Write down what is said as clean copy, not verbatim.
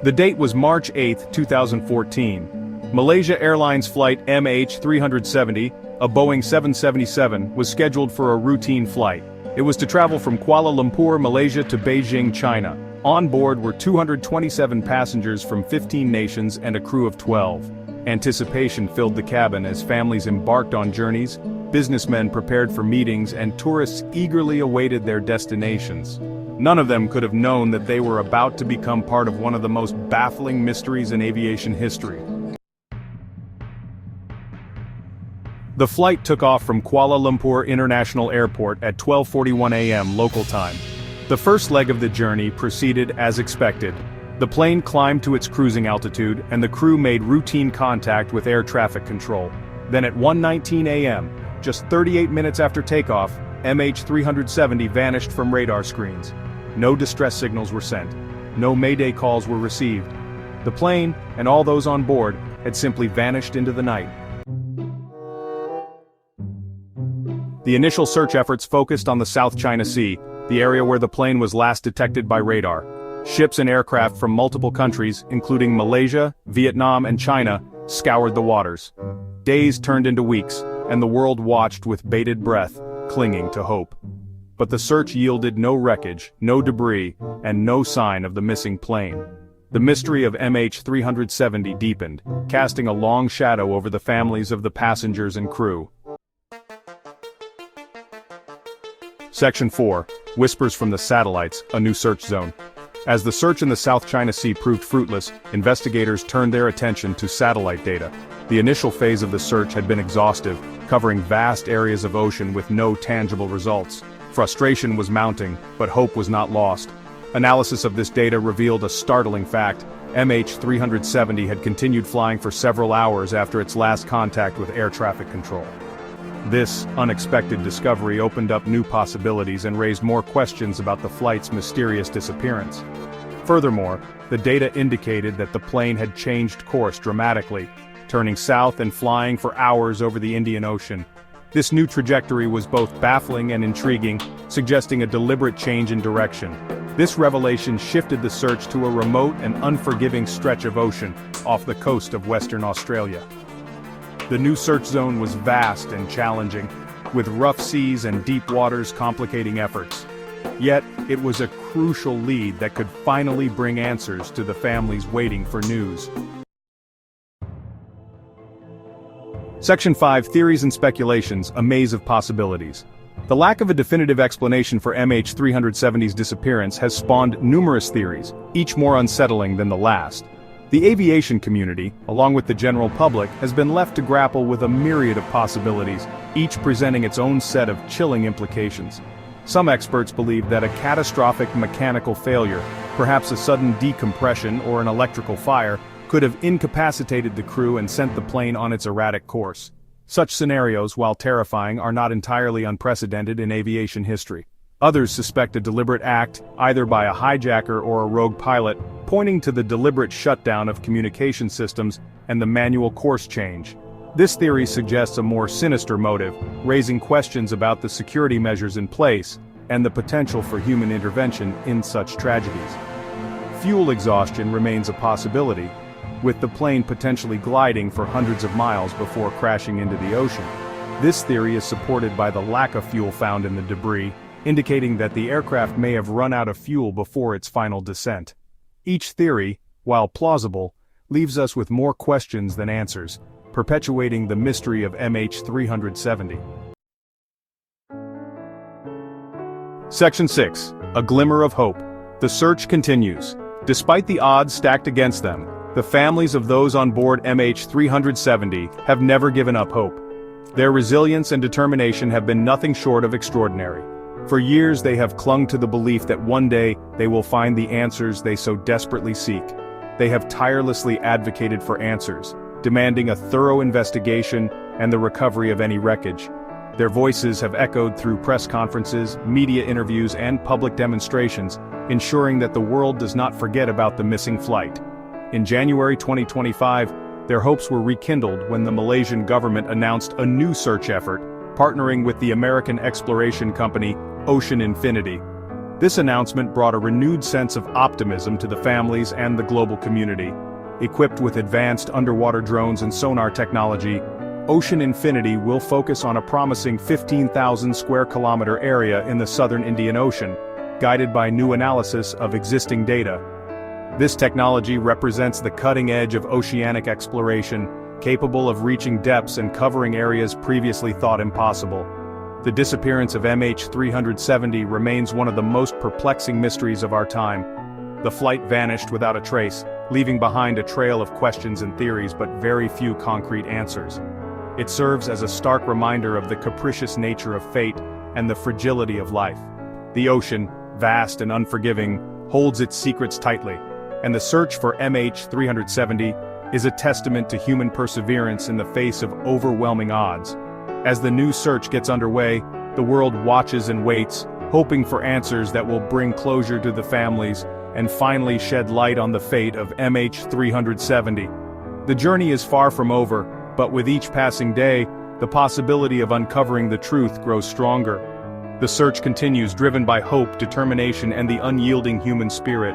The date was March 8, 2014. Malaysia Airlines Flight MH370, a Boeing 777, was scheduled for a routine flight. It was to travel from Kuala Lumpur, Malaysia to Beijing, China. On board were 227 passengers from 15 nations and a crew of 12. Anticipation filled the cabin as families embarked on journeys, businessmen prepared for meetings, and tourists eagerly awaited their destinations. None of them could have known that they were about to become part of one of the most baffling mysteries in aviation history. The flight took off from Kuala Lumpur International Airport at 12:41 a.m. local time. The first leg of the journey proceeded as expected. The plane climbed to its cruising altitude and the crew made routine contact with air traffic control. Then at 1:19 a.m., just 38 minutes after takeoff, MH370 vanished from radar screens. No distress signals were sent. No mayday calls were received. The plane, and all those on board, had simply vanished into the night. The initial search efforts focused on the South China Sea, the area where the plane was last detected by radar. Ships and aircraft from multiple countries, including Malaysia, Vietnam, and China, scoured the waters. Days turned into weeks, and the world watched with bated breath, clinging to hope. But the search yielded no wreckage, no debris, and no sign of the missing plane. The mystery of MH370 deepened, casting a long shadow over the families of the passengers and crew. Section 4. Whispers from the Satellites, a new search zone. As the search in the South China Sea proved fruitless, investigators turned their attention to satellite data. The initial phase of the search had been exhaustive, covering vast areas of ocean with no tangible results. Frustration was mounting, but hope was not lost. Analysis of this data revealed a startling fact. MH370 had continued flying for several hours after its last contact with air traffic control. This unexpected discovery opened up new possibilities and raised more questions about the flight's mysterious disappearance. Furthermore, the data indicated that the plane had changed course dramatically, turning south and flying for hours over the Indian Ocean. This new trajectory was both baffling and intriguing, suggesting a deliberate change in direction. This revelation shifted the search to a remote and unforgiving stretch of ocean off the coast of Western Australia. The new search zone was vast and challenging, with rough seas and deep waters complicating efforts. Yet, it was a crucial lead that could finally bring answers to the families waiting for news. Section 5. Theories and Speculations, a maze of possibilities. The lack of a definitive explanation for MH370's disappearance has spawned numerous theories, each more unsettling than the last. The aviation community, along with the general public, has been left to grapple with a myriad of possibilities, each presenting its own set of chilling implications. Some experts believe that a catastrophic mechanical failure, perhaps a sudden decompression or an electrical fire, could have incapacitated the crew and sent the plane on its erratic course. Such scenarios, while terrifying, are not entirely unprecedented in aviation history. Others suspect a deliberate act, either by a hijacker or a rogue pilot, pointing to the deliberate shutdown of communication systems and the manual course change. This theory suggests a more sinister motive, raising questions about the security measures in place and the potential for human intervention in such tragedies. Fuel exhaustion remains a possibility, with the plane potentially gliding for hundreds of miles before crashing into the ocean. This theory is supported by the lack of fuel found in the debris, indicating that the aircraft may have run out of fuel before its final descent. Each theory, while plausible, leaves us with more questions than answers, perpetuating the mystery of MH370. Section 6. A Glimmer of Hope. The search continues. Despite the odds stacked against them, the families of those on board MH370 have never given up hope. Their resilience and determination have been nothing short of extraordinary. For years they have clung to the belief that one day they will find the answers they so desperately seek. They have tirelessly advocated for answers, demanding a thorough investigation and the recovery of any wreckage. Their voices have echoed through press conferences, media interviews, and public demonstrations, ensuring that the world does not forget about the missing flight. In January 2025, their hopes were rekindled when the Malaysian government announced a new search effort, partnering with the American exploration company Ocean Infinity. This announcement brought a renewed sense of optimism to the families and the global community. Equipped with advanced underwater drones and sonar technology, Ocean Infinity will focus on a promising 15,000 square kilometer area in the southern Indian Ocean, guided by new analysis of existing data. This technology represents the cutting edge of oceanic exploration, capable of reaching depths and covering areas previously thought impossible. The disappearance of MH370 remains one of the most perplexing mysteries of our time. The flight vanished without a trace, leaving behind a trail of questions and theories but very few concrete answers. It serves as a stark reminder of the capricious nature of fate and the fragility of life. The ocean, vast and unforgiving, holds its secrets tightly, and the search for MH370 is a testament to human perseverance in the face of overwhelming odds. As the new search gets underway, the world watches and waits, hoping for answers that will bring closure to the families and finally shed light on the fate of MH370. The journey is far from over, but with each passing day, the possibility of uncovering the truth grows stronger. The search continues, driven by hope, determination, and the unyielding human spirit.